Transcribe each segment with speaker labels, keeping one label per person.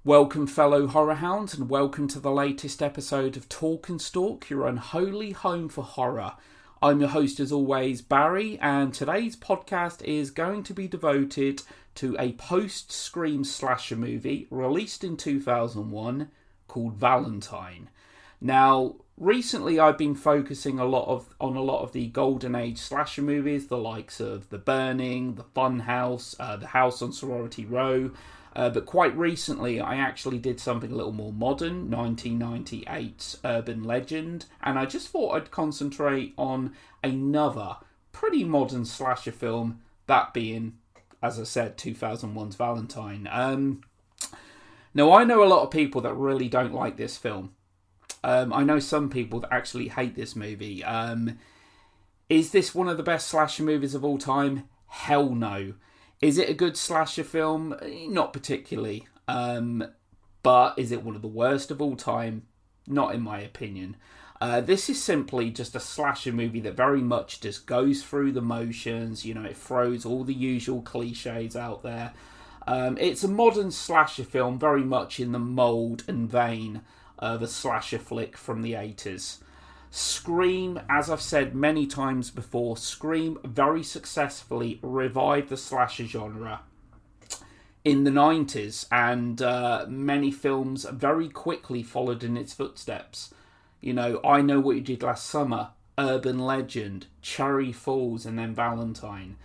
Speaker 1: Welcome, fellow horror hounds, and welcome to the latest episode of Talk and Stalk, your unholy home for horror. I'm your host, as always, Barry, and today's podcast is going to be devoted to a post-Scream slasher movie released in 2001 called Valentine. Now, recently I've been focusing on a lot of the golden age slasher movies, the likes of The Burning, The Funhouse, The House on Sorority Row. But quite recently, I actually did something a little more modern, 1998's Urban Legend, and I just thought I'd concentrate on another pretty modern slasher film, that being, as I said, 2001's Valentine. Now, I know a lot of people that really don't like this film. I know some people that actually hate this movie. Is this one of the best slasher movies of all time? Hell no. Is it a good slasher film? Not particularly. But is it one of the worst of all time? Not in my opinion. This is simply just a slasher movie that very much just goes through the motions. You know, it throws all the usual cliches out there. It's a modern slasher film, very much in the mould and vein of a slasher flick from the 80s. Scream, as I've said many times before, Scream very successfully revived the slasher genre in the 90s, and many films very quickly followed in its footsteps. You know, I Know What You Did Last Summer, Urban Legend, Cherry Falls, and then Valentine.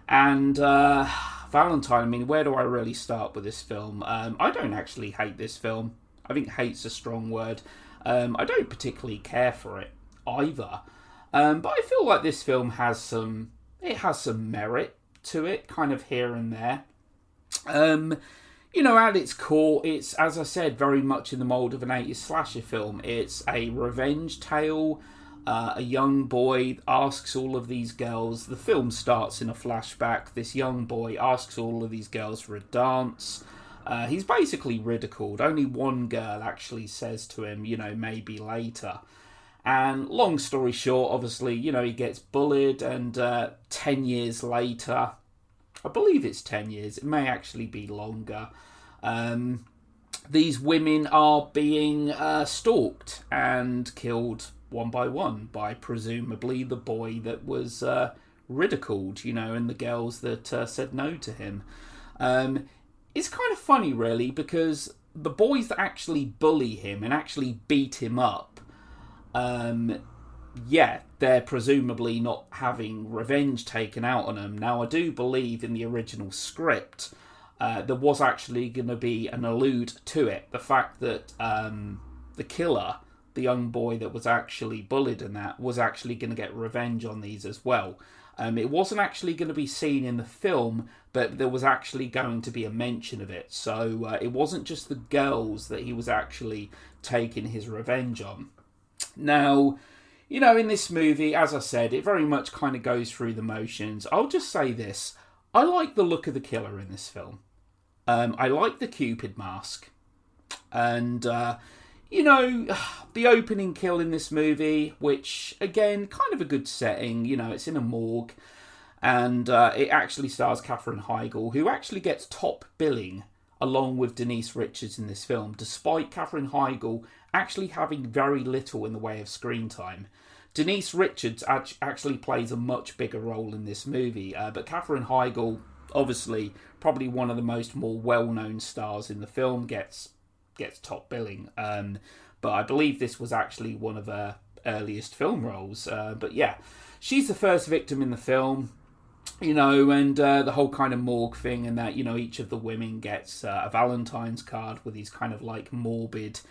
Speaker 1: And Valentine, I mean, where do I really start with this film? I don't actually hate this film. I think hate's a strong word. I don't particularly care for it either, but I feel like this film has some merit to it, kind of here and there. You know, at its core, it's, as I said, very much in the mould of an 80s slasher film. It's a revenge tale. A young boy asks all of these girls. The film starts in a flashback. This young boy asks all of these girls for a dance. He's basically ridiculed. Only one girl actually says to him, you know, maybe later. And long story short, obviously, you know, he gets bullied, and 10 years later, I believe it's 10 years, it may actually be longer, these women are being stalked and killed one by one by presumably the boy that was ridiculed, you know, and the girls that said no to him. It's kind of funny, really, because the boys that actually bully him and actually beat him up, they're presumably not having revenge taken out on them. Now, I do believe in the original script, there was actually going to be an allude to it. The fact that the killer, the young boy that was actually bullied and that, was actually going to get revenge on these as well. It wasn't actually going to be seen in the film, but there was actually going to be a mention of it. So it wasn't just the girls that he was actually taking his revenge on. Now, you know, in this movie, as I said, it very much kind of goes through the motions. I'll just say this. I like the look of the killer in this film. I like the Cupid mask. And you know, the opening kill in this movie, which, again, kind of a good setting. You know, it's in a morgue. And it actually stars Katherine Heigl, who actually gets top billing along with Denise Richards in this film, despite Katherine Heigl actually having very little in the way of screen time. Denise Richards actually plays a much bigger role in this movie, but Katherine Heigl, obviously, probably one of the more well-known stars in the film, gets top billing. But I believe this was actually one of her earliest film roles. But yeah, she's the first victim in the film, you know, and the whole kind of morgue thing, and that, you know, each of the women gets a Valentine's card with these kind of like morbid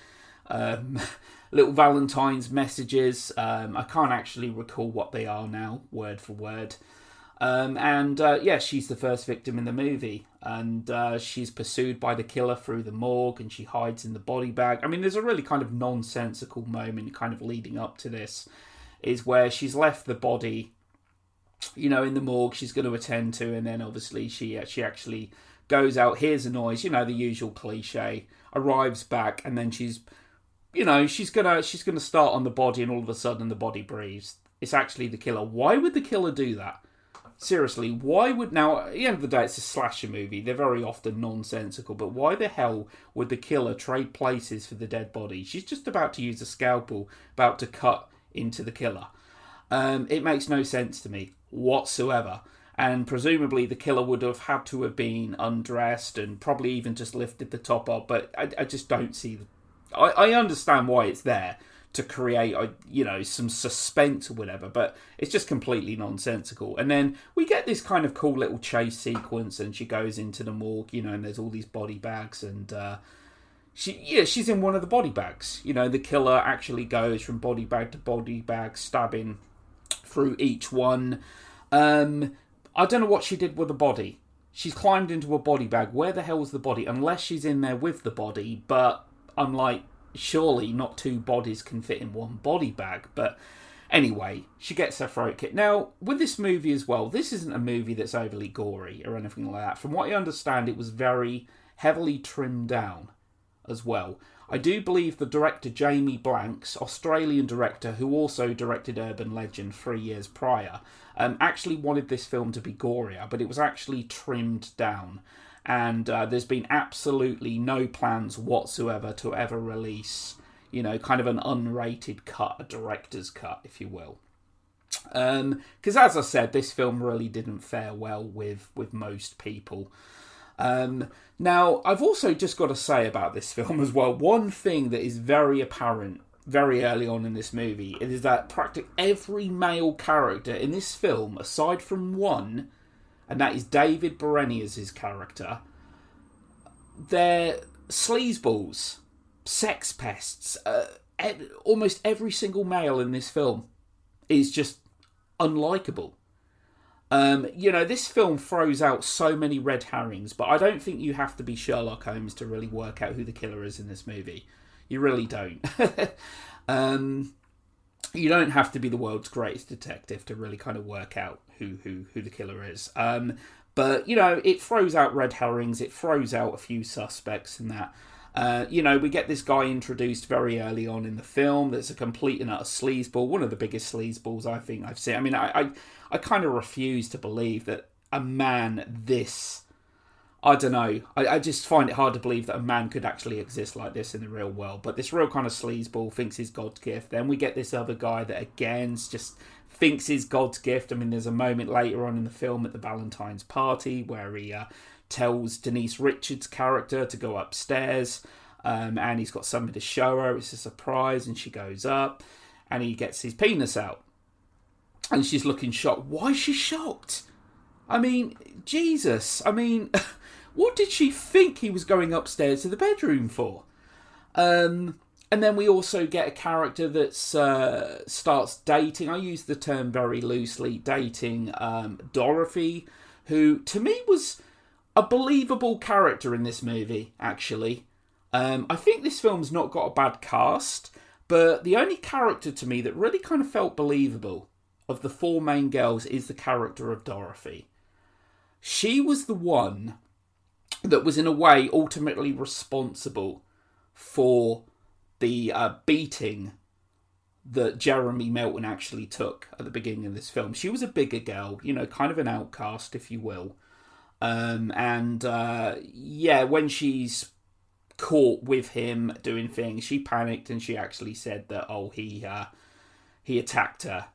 Speaker 1: little Valentine's messages. I can't actually recall what they are now, word for word. She's the first victim in the movie, and she's pursued by the killer through the morgue, and she hides in the body bag. I mean, there's a really kind of nonsensical moment kind of leading up to this, is where she's left the body, you know, in the morgue she's going to attend to, and then obviously she actually goes out, hears a noise, you know, the usual cliche, arrives back, and then she's gonna start on the body, and all of a sudden the body breathes. It's actually the killer. Why would the killer do that? seriously, why would... Now, at the end of the day, it's a slasher movie. They're very often nonsensical, but why the hell would the killer trade places for the dead body? She's just about to use a scalpel, about to cut into the killer. It makes no sense to me whatsoever. And presumably the killer would have had to have been undressed and probably even just lifted the top off, but I just don't see... I understand why it's there, to create, some suspense or whatever, but it's just completely nonsensical. And then we get this kind of cool little chase sequence, and she goes into the morgue, and there's all these body bags, and she's in one of the body bags. The killer actually goes from body bag to body bag, stabbing through each one. I don't know what she did with the body. She's climbed into a body bag. Where the hell's the body? Unless she's in there with the body, but I'm like, surely not two bodies can fit in one body bag. But anyway, she gets her throat kicked. Now, with this movie as well, this isn't a movie that's overly gory or anything like that. From what I understand, it was very heavily trimmed down as well. I do believe the director Jamie Blanks, Australian director who also directed Urban Legend 3 years prior, actually wanted this film to be gorier, but it was actually trimmed down. And there's been absolutely no plans whatsoever to ever release, kind of an unrated cut, a director's cut, if you will. Because as I said, this film really didn't fare well with most people. Now, I've also just got to say about this film as well, one thing that is very apparent very early on in this movie is that practically every male character in this film, aside from one, and that is David Boreanaz's character, they're sleazeballs, sex pests. Almost every single male in this film is just unlikable. This film throws out so many red herrings, but I don't think you have to be Sherlock Holmes to really work out who the killer is in this movie. You really don't. You don't have to be the world's greatest detective to really kind of work out who the killer is. But, it throws out red herrings. It throws out a few suspects in that. We get this guy introduced very early on in the film that's a complete and utter sleazeball. One of the biggest sleazeballs I think I've seen. I mean, I kind of refuse to believe that a man this... I don't know. I just find it hard to believe that a man could actually exist like this in the real world. But this real kind of sleazeball thinks he's God's gift. Then we get this other guy that, again, just thinks he's God's gift. I mean, there's a moment later on in the film at the Valentine's party where he tells Denise Richards' character to go upstairs. And he's got something to show her. It's a surprise. And she goes up. And he gets his penis out. And she's looking shocked. Why is she shocked? I mean, Jesus. I mean... What did she think he was going upstairs to the bedroom for? And then we also get a character that starts dating, I use the term very loosely, dating Dorothy, who to me was a believable character in this movie, actually. I think this film's not got a bad cast, but the only character to me that really kind of felt believable of the four main girls is the character of Dorothy. She was the one that was in a way ultimately responsible for the beating that Jeremy Melton actually took at the beginning of this film. She was a bigger girl, kind of an outcast, if you will. When she's caught with him doing things, she panicked and she actually said that, he attacked her,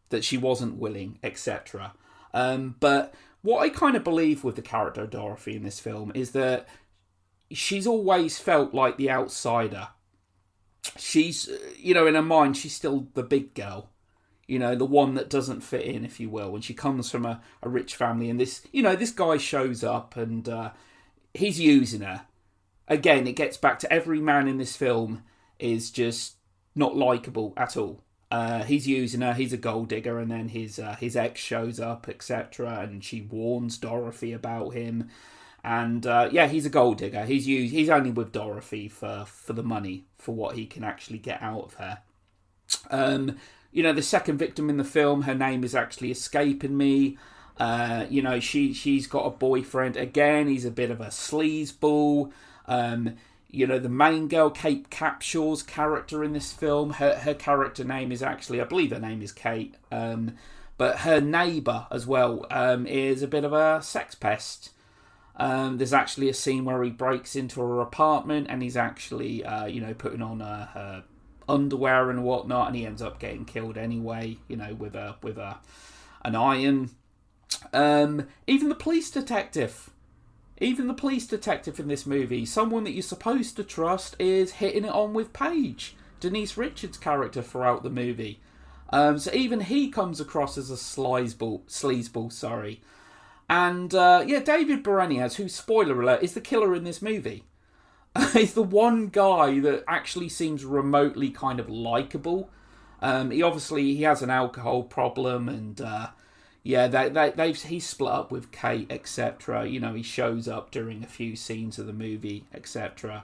Speaker 1: that she wasn't willing, etc. But what I kind of believe with the character of Dorothy in this film is that she's always felt like the outsider. She's, in her mind, she's still the big girl. The one that doesn't fit in, if you will. And she comes from a rich family. And this guy shows up and he's using her. Again, it gets back to every man in this film is just not likeable at all. He's using her, he's a gold digger, and then his ex shows up, etc. And she warns Dorothy about him. And he's a gold digger. He's only with Dorothy for the money, for what he can actually get out of her. The second victim in the film, her name is actually escaping me. She's got a boyfriend. Again, he's a bit of a sleazeball. The main girl, Kate Capshaw's character in this film, her character name is actually, I believe her name is Kate. But her neighbour as well is a bit of a sex pest. There's actually a scene where he breaks into her apartment and he's actually, putting on her underwear and whatnot, and he ends up getting killed anyway, with an iron. Even the police detective in this movie, someone that you're supposed to trust, is hitting it on with Paige, Denise Richards' character, throughout the movie. So even he comes across as a sleazeball, sorry. And, David Boreanaz, who, spoiler alert, is the killer in this movie. He's the one guy that actually seems remotely kind of likeable. He has an alcohol problem, and, he's split up with Kate, etc. He shows up during a few scenes of the movie, etc.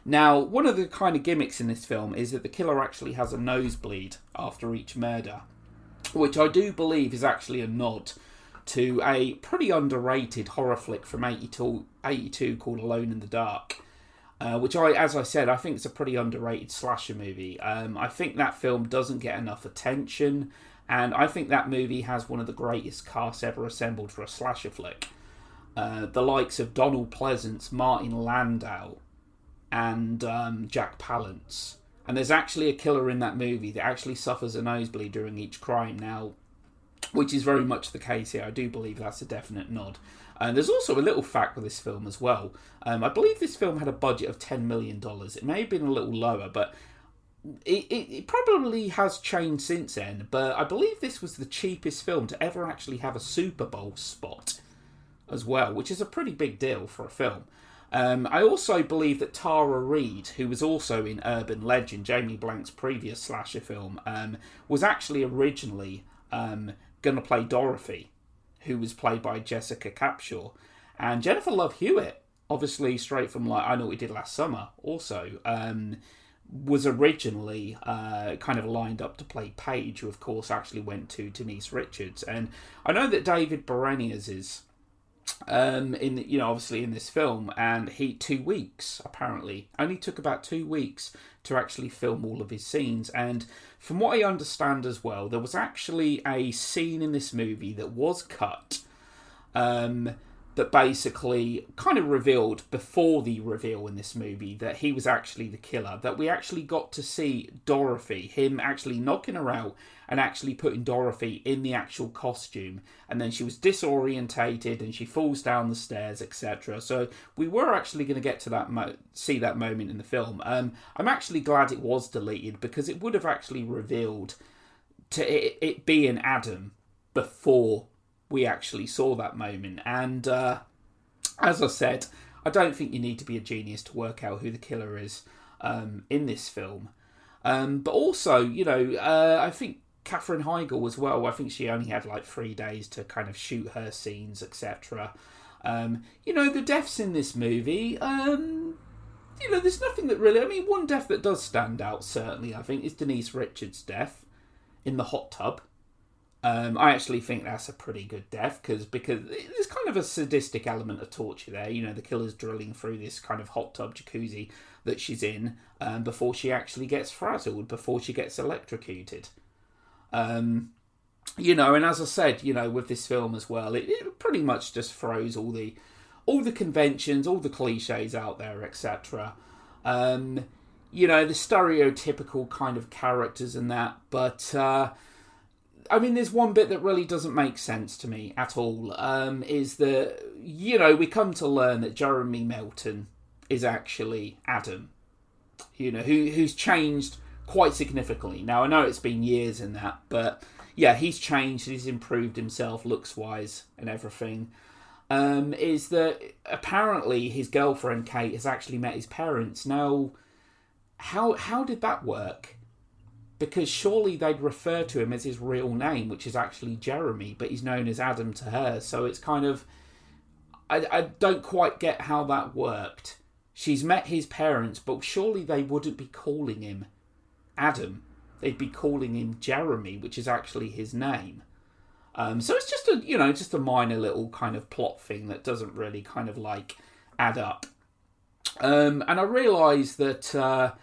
Speaker 1: Now, one of the kind of gimmicks in this film is that the killer actually has a nosebleed after each murder, which I do believe is actually a nod to a pretty underrated horror flick from 82 called Alone in the Dark, which as I said, I think it's a pretty underrated slasher movie. I think that film doesn't get enough attention, and I think that movie has one of the greatest casts ever assembled for a slasher flick. The likes of Donald Pleasance, Martin Landau, and Jack Palance. And there's actually a killer in that movie that actually suffers a nosebleed during each crime now, which is very much the case here. I do believe that's a definite nod. And there's also a little fact with this film as well. I believe this film had a budget of $10 million. It may have been a little lower, but it probably has changed since then. But I believe this was the cheapest film to ever actually have a Super Bowl spot as well, which is a pretty big deal for a film. I also believe that Tara Reid, who was also in Urban Legend, Jamie Blank's previous slasher film, was actually originally going to play Dorothy, who was played by Jessica Capshaw. And Jennifer Love Hewitt, obviously straight from I Know What We Did Last Summer, also was originally kind of lined up to play Paige, who of course actually went to Denise Richards. And I know that David Boreanaz is obviously in this film, and he 2 weeks apparently only took about 2 weeks to actually film all of his scenes. And from what I understand as well, there was actually a scene in this movie that was cut that basically kind of revealed before the reveal in this movie that he was actually the killer, that we actually got to see Dorothy, him actually knocking her out and actually putting Dorothy in the actual costume, and then she was disorientated and she falls down the stairs, etc. So we were actually going to get to see that moment in the film. I'm actually glad it was deleted, because it would have actually revealed to it being Adam before we actually saw that moment. And as I said, I don't think you need to be a genius to work out who the killer is in this film. But also, I think Katherine Heigl as well, I think she only had 3 days to kind of shoot her scenes, etc. The deaths in this movie, there's nothing that really... one death that does stand out, certainly, I think, is Denise Richards' death in the hot tub. I actually think that's a pretty good death, because there's kind of a sadistic element of torture there. The killer's drilling through this kind of hot tub jacuzzi that she's in before she actually gets frazzled, before she gets electrocuted. And as I said, with this film as well, it pretty much just throws all the conventions, all the cliches out there, etc. The stereotypical kind of characters and that, but there's one bit that really doesn't make sense to me at all, is that, we come to learn that Jeremy Melton is actually Adam, who's changed quite significantly. Now, I know it's been years in that, but yeah, he's changed, he's improved himself looks-wise and everything. Is that apparently his girlfriend, Kate, has actually met his parents. Now, how did that work? Because surely they'd refer to him as his real name, which is actually Jeremy, but he's known as Adam to her. So it's kind of... I don't quite get how that worked. She's met his parents, but surely they wouldn't be calling him Adam. They'd be calling him Jeremy, which is actually his name. So it's just a minor little kind of plot thing that doesn't really kind of add up. And I realised that...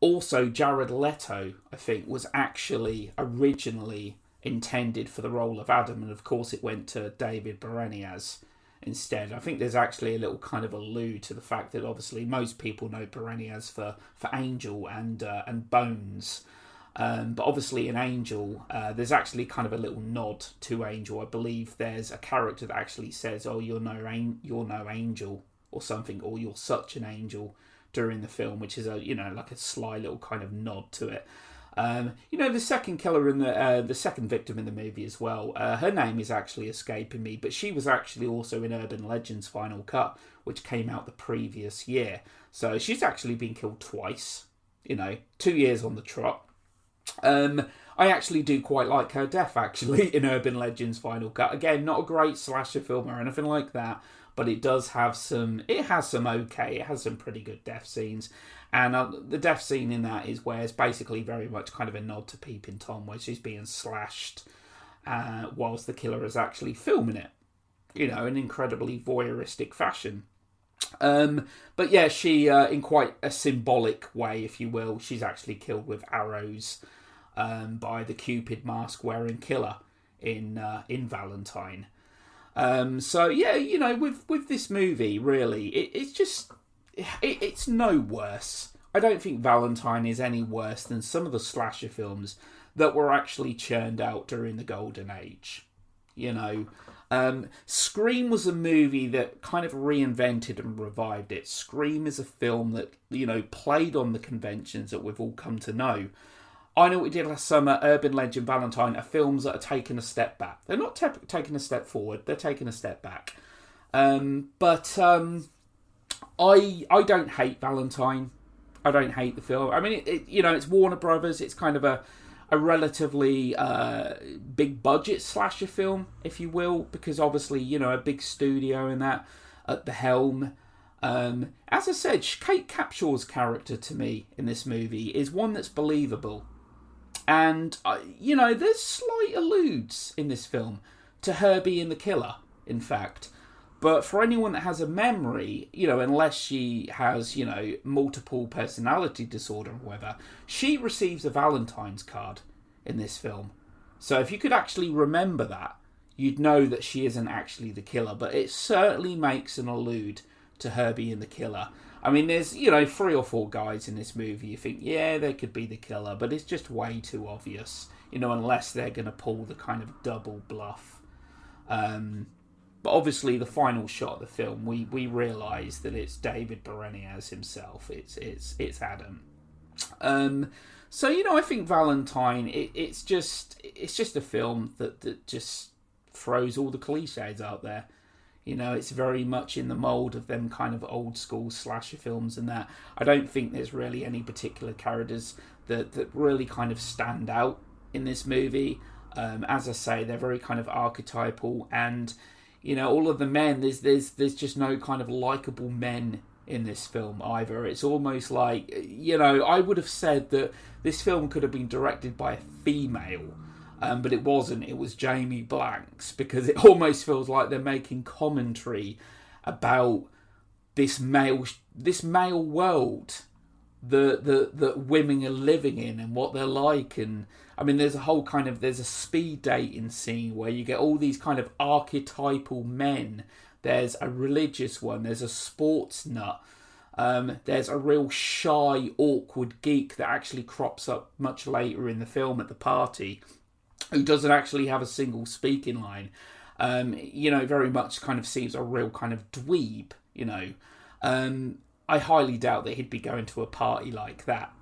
Speaker 1: Also, Jared Leto, I think, was actually originally intended for the role of Adam, and of course it went to David Boreanaz instead. I think there's actually a little kind of allude to the fact that obviously most people know Boreanaz for Angel and Bones. But obviously in Angel, there's actually kind of a little nod to Angel. I believe there's a character that actually says, "Oh, you're no angel," or something, or "You're such an angel," during the film, which is like a sly little kind of nod to it. The second killer in the second victim in the movie as well. Her name is actually escaping me, but she was actually also in Urban Legends Final Cut, which came out the previous year. So she's actually been killed twice. 2 years on the trot. I actually do quite like her death, actually, in Urban Legends Final Cut. Again, not a great slasher film or anything like that, but it has some pretty good death scenes. And the death scene in that is where it's basically very much kind of a nod to Peeping Tom, where she's being slashed whilst the killer is actually filming it, in incredibly voyeuristic fashion. But yeah, she, in quite a symbolic way, if you will, she's actually killed with arrows by the Cupid mask-wearing killer in Valentine. So yeah, with this movie, really, it's no worse. I don't think Valentine is any worse than some of the slasher films that were actually churned out during the Golden Age. Scream was a movie that kind of reinvented and revived it. Scream is a film that, played on the conventions that we've all come to know. I Know What We Did Last Summer, Urban Legend, Valentine are films that are taking a step back. They're not taking a step forward, they're taking a step back. But I don't hate Valentine. I don't hate the film. I mean, it's Warner Brothers. It's kind of a relatively big budget slasher film, if you will, because obviously, a big studio in that at the helm. As I said, Kate Capshaw's character to me in this movie is one that's believable. And, there's slight alludes in this film to her being the killer, in fact. But for anyone that has a memory, unless she has, multiple personality disorder or whatever, she receives a Valentine's card in this film. So if you could actually remember that, you'd know that she isn't actually the killer. But it certainly makes an allude to her being the killer. I mean, there's, 3 or 4 guys in this movie. You think, yeah, they could be the killer, but it's just way too obvious, unless they're going to pull the kind of double bluff. But obviously, the final shot of the film, we realise that it's David Boreanaz himself. It's Adam. So I think Valentine. It's just a film that just throws all the cliches out there. It's very much in the mould of them kind of old school slasher films and that. I don't think there's really any particular characters that really kind of stand out in this movie. As I say, they're very kind of archetypal, and all of the men, there's just no kind of likeable men in this film either. It's almost like, I would have said that this film could have been directed by a female. But it wasn't. It was Jamie Blanks, because it almost feels like they're making commentary about this male world that women are living in and what they're like. And I mean, there's a speed dating scene where you get all these kind of archetypal men. There's a religious one. There's a sports nut. There's a real shy, awkward geek that actually crops up much later in the film at the party, who doesn't actually have a single speaking line. Very much kind of seems a real kind of dweeb, I highly doubt that he'd be going to a party like that.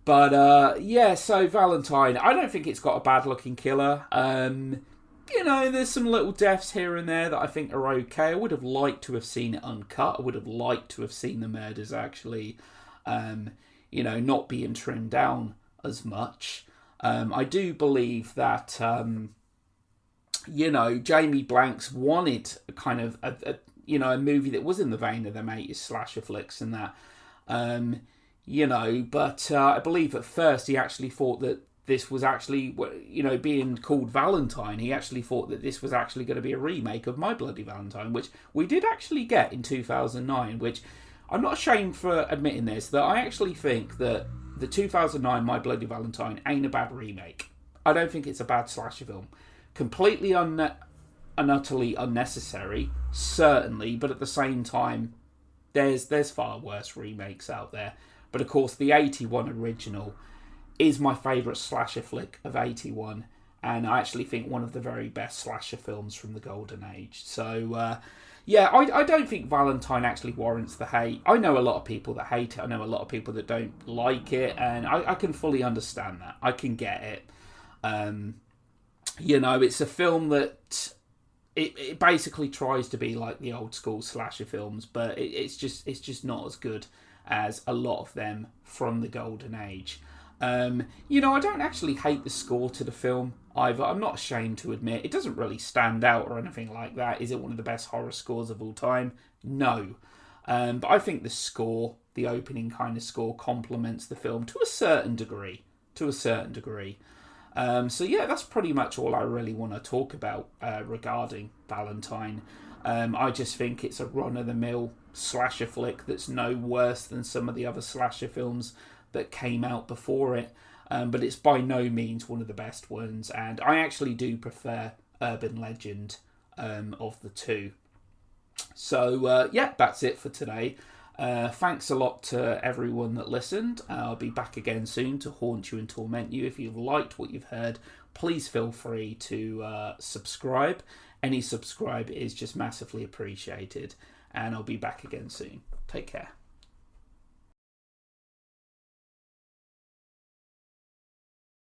Speaker 1: But, so Valentine, I don't think it's got a bad-looking killer. There's some little deaths here and there that I think are okay. I would have liked to have seen it uncut. I would have liked to have seen the murders actually, not being trimmed down as much. I do believe that, Jamie Blanks wanted a kind of a movie that was in the vein of them 80s slasher flicks and that, but I believe at first he actually thought that this was actually, being called Valentine, he actually thought that this was actually going to be a remake of My Bloody Valentine, which we did actually get in 2009, which I'm not ashamed for admitting this, that I actually think that the 2009 My Bloody Valentine ain't a bad remake. I don't think it's a bad slasher film. Completely and utterly unnecessary, certainly, but at the same time, there's far worse remakes out there. But of course, the 81 original is my favourite slasher flick of 81, and I actually think one of the very best slasher films from the golden age. So, yeah, I don't think Valentine actually warrants the hate. I know a lot of people that hate it. I know a lot of people that don't like it, and I can fully understand that. I can get it. It's a film that it basically tries to be like the old school slasher films, but it's just not as good as a lot of them from the golden age. I don't actually hate the score to the film either. I'm not ashamed to admit it doesn't really stand out or anything like that. Is it one of the best horror scores of all time? No. But I think the score, the opening kind of score, complements the film to a certain degree. So yeah, that's pretty much all I really want to talk about regarding Valentine. I just think it's a run-of-the-mill slasher flick that's no worse than some of the other slasher films that came out before it. But it's by no means one of the best ones, and I actually do prefer Urban Legend of the two. So yeah, that's it for today. Thanks a lot to everyone that listened. I'll be back again soon to haunt you and torment you. If you've liked what you've heard, please feel free to subscribe. Any subscribe is just massively appreciated, and I'll be back again soon. Take care.